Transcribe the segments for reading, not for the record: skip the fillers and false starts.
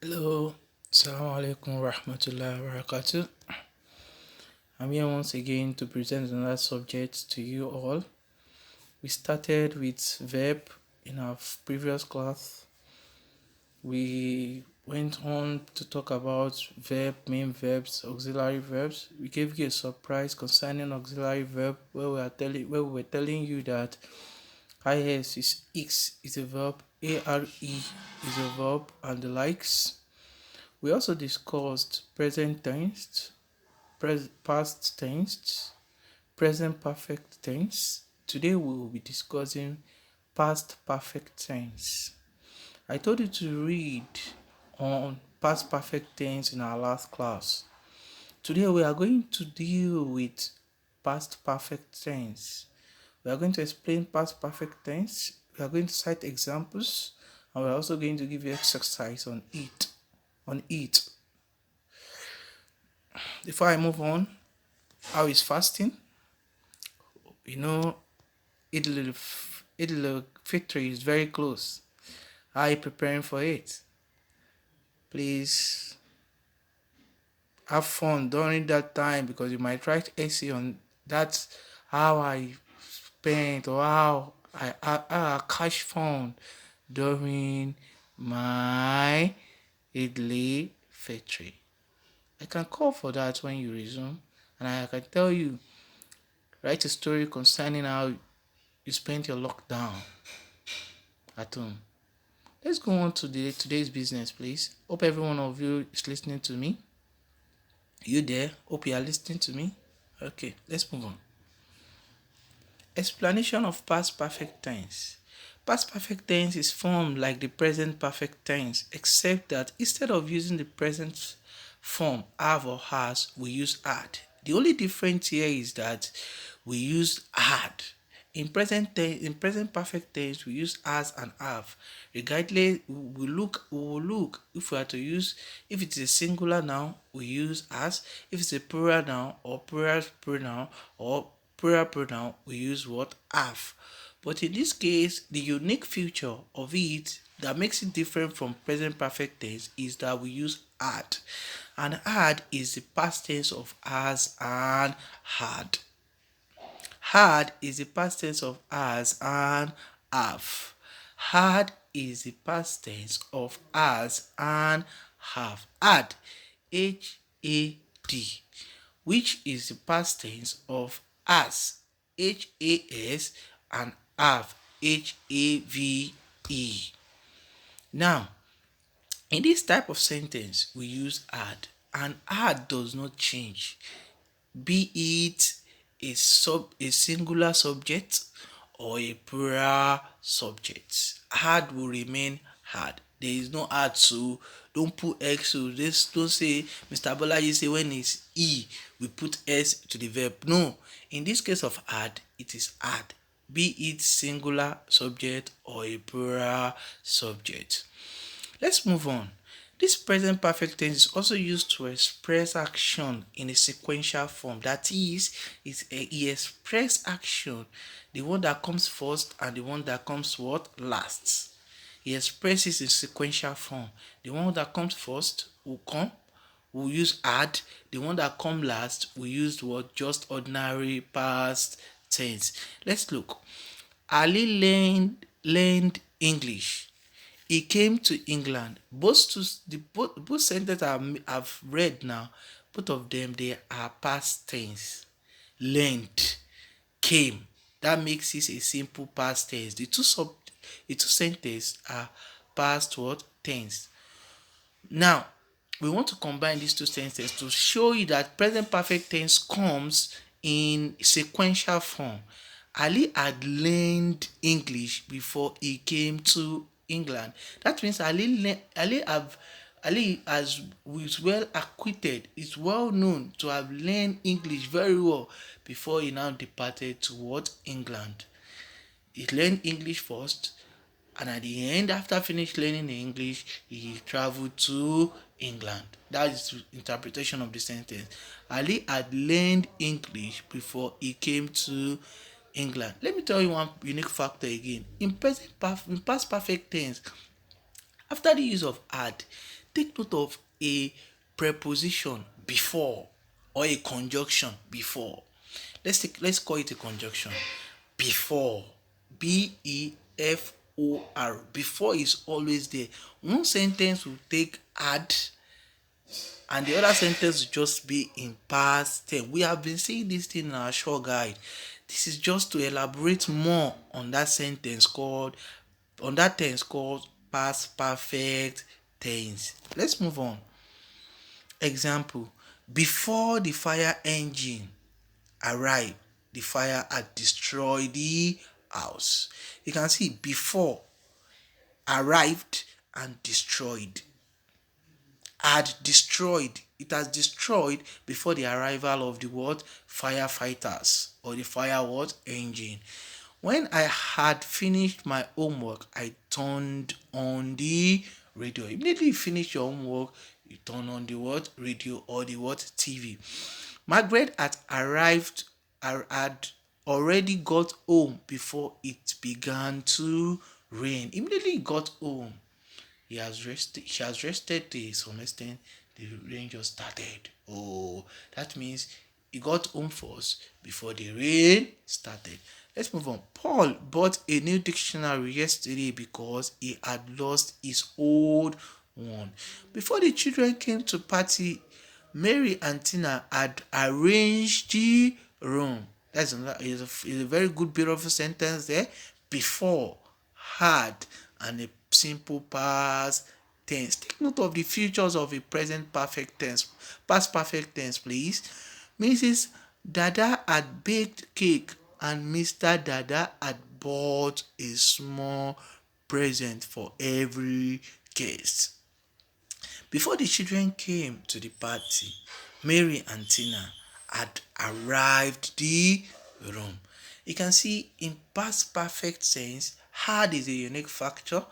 Hello, Assalamu alaikum wa rahmatullahi wa barakatuh. I'm here once again to present another subject to you all. We started with verb in our previous class. We went on to talk about main verbs, auxiliary verbs. We gave you a surprise concerning auxiliary verb where we were telling you that is x is a verb, are is a verb, and the likes. We also discussed present tense, past tense, present perfect tense. Today we will be discussing past perfect tense. I told you to read on past perfect tense in our last class. Today we are going to deal with past perfect tense. We are going to explain past perfect tense. We are going to cite examples, and we are also going to give you exercise on it. Before I move on, how is fasting? You know, Idil Fitri is very close. How are you preparing for it? Please have fun during that time because you might write essay on that's how I spent or how I catch fun during my Idli Fitri. I can call for that when you resume, and I can tell you, write a story concerning how you spent your lockdown at home. Let's go on to today's business, please. Hope every one of you is listening to me. You there? Hope you are listening to me. Okay, let's move on. Explanation of past perfect tense. Past perfect tense is formed like the present perfect tense, except that instead of using the present form have or has, we use had. The only difference here is that we use had. In present perfect tense, we use has and have. Regardless, we will look if we are to use, if it is a singular noun, we use has. If it's a plural noun or plural pronoun or plural pronoun, we use what? Have. But in this case, the unique feature of it that makes it different from present perfect tense is that we use had. And had is the past tense of has and had. Had is the past tense of has and have. Had is the past tense of has and have. Had, H-A-D, which is the past tense of has, H-A-S, and have, H-A-V-E. Now, in this type of sentence, we use had, and had does not change, be it a singular subject or a plural subject. Had will remain had. There is no had, so don't put x. So this don't say Mr. Bolaji say when it's e we put s to the verb. No, in this case of had, it is had, be it singular subject or a plural subject. Let's move on. This present perfect tense is also used to express action in a sequential form. That is, he express action, the one that comes first and the one that comes what? Last. He expresses in sequential form. The one that comes first will come, we'll use had. The one that come last, we use what? Just ordinary past tense. Let's look. Ali learned English. He came to England. Both sentences I've read now, both of them they are past tense. Learned, came. That makes it a simple past tense. The two sentences are past what? Tense. Now, we want to combine these two sentences to show you that present perfect tense comes in sequential form. Ali had learned English before he came to England. That means Ali is well acquitted, is well known to have learned English very well before he now departed toward England. He learned English first, and at the end, after finished learning the English, he traveled to England. That is the interpretation of the sentence. Ali had learned English before he came to England. Let me tell you one unique factor again. In past perfect tense, After the use of had, take note of a preposition before or a conjunction before. Let's call it a conjunction. Before. Before. Before is always there. One sentence will take had and the other sentence will just be in past tense. We have been seeing this thing in our short guide. This is just to elaborate more on that sentence called on that tense called past perfect tense. Let's move on. Example: before the fire engine arrived, the fire had destroyed the house. You can see before, arrived, and destroyed. Had destroyed. It has destroyed before the arrival of the what? Firefighters or the fire what? Engine. When I had finished my homework, I turned on the radio. Immediately you finish your homework, you turn on the what? Radio or the what? TV. Margaret had arrived, had already got home before it began to rain. Immediately he got home, she has rested to some extent, the rain just started. Oh, that means he got home first before the rain started. Let's move on. Paul bought a new dictionary yesterday because he had lost his old one. Before the children came to party, Mary and Tina had arranged the room. That's is a very good bit of a sentence there. Before, had, and a simple past tense. Take note of the features of a present perfect tense. Past perfect tense, please. Mrs. Dada had baked cake and Mr. Dada had bought a small present for every guest. Before the children came to the party, Mary and Tina had arrived the room. You can see in past perfect tense, had is a unique factor.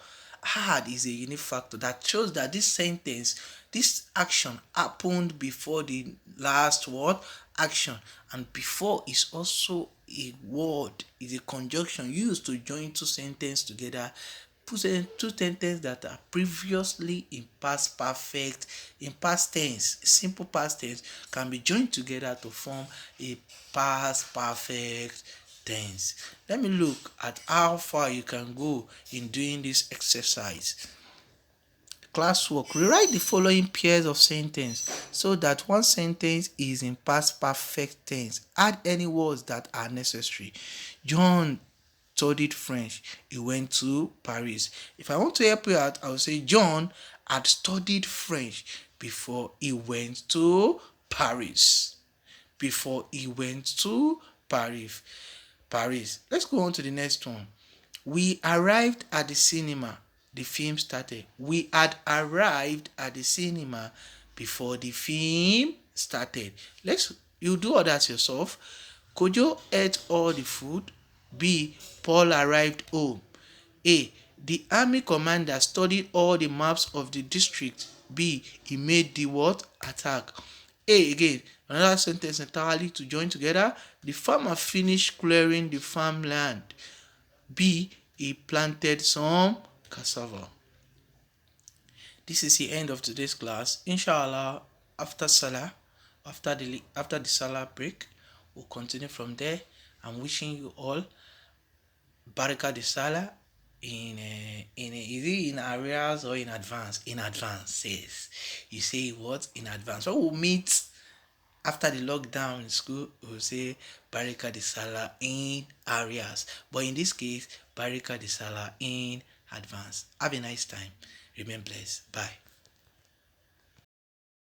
Had is a unique factor that shows that this sentence, this action happened before the last word action, and before is also a word, is a conjunction used to join two sentences together. Two sentences that are previously in past tense, simple past tense, can be joined together to form a past perfect tense. Let me look at how far you can go in doing this exercise. Classwork: rewrite the following pairs of sentence so that one sentence is in past perfect tense. Add any words that are necessary. John studied French. He went to Paris. If I want to help you out, I will say John had studied French before he went to Paris. Before he went to Paris. Let's go on to the next one. We arrived at the cinema. The film started. We had arrived at the cinema before the film started. You do others yourself. Kojo ate all the food. B. Paul arrived home. A. The army commander studied all the maps of the district. B. He made the what? Attack. A again. Another sentence entirely to join together. The farmer finished clearing the farmland. B. He planted some cassava. This is the end of today's class. Inshallah, after Salah, after the Salah break, we'll continue from there. I'm wishing you all Baraka de Salah is it in areas or in advance? In advance, says. You say what? In advance. When we'll meet after the lockdown in school, we'll say Barika de Salah in areas. But in this case, Barika de Salah in advance. Have a nice time. Remain blessed. Bye.